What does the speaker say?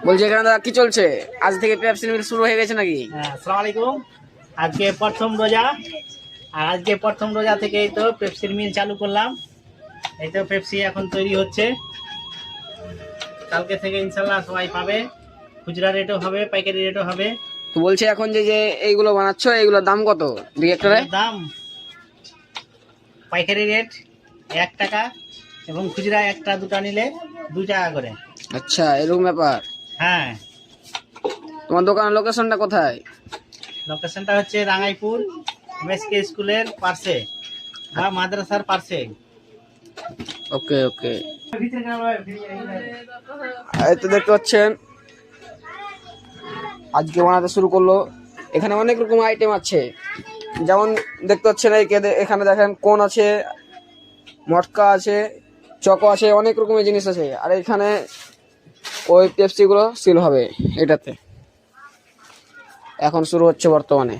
বলছি এখানে দাদা কি চলছে? আজ থেকে পেপসি মিল শুরু হয়ে গেছে নাকি? হ্যাঁ, আসসালামু আলাইকুম। আজকে প্রথম রোজা, আর আজকে প্রথম রোজা থেকেই তো পেপসির মিল চালু করলাম। এই তো পেপসি এখন তৈরি হচ্ছে। কালকে থেকে ইনশাল্লাহ সবাই পাবে। খুচরা রেটও হবে, পাইকারি রেটও হবে। তো বলছি এখন যে যে এইগুলো বানাচ্ছ এইগুলোর দাম কত দুই একটারে? এর দাম পাইকারি রেট 1 টাকা এবং খুচরা একটা দুটা নিলে 2 টাকা করে। আচ্ছা, এরকম ব্যাপার। হ্যাঁ, তোমার দোকানের লোকেশনটা কোথায়? লোকেশনটা হচ্ছে রাঙ্গাইপুর এমএসকে স্কুলের পাশে বা মাদ্রাসার পাশে। ওকে ওকে। এই তো দেখতে পাচ্ছেন আজকে বানাতে শুরু করলো। এখানে অনেক রকম আইটেম আছে, যেমন দেখতে পাচ্ছেন এখানে দেখেন কোন আছে, মটকা আছে, চকো আছে, অনেক রকমের জিনিস আছে। আর এখানে ওই পেপসি গুলো সিল হবে এটাতে। এখন শুরু হচ্ছে বর্তমানে।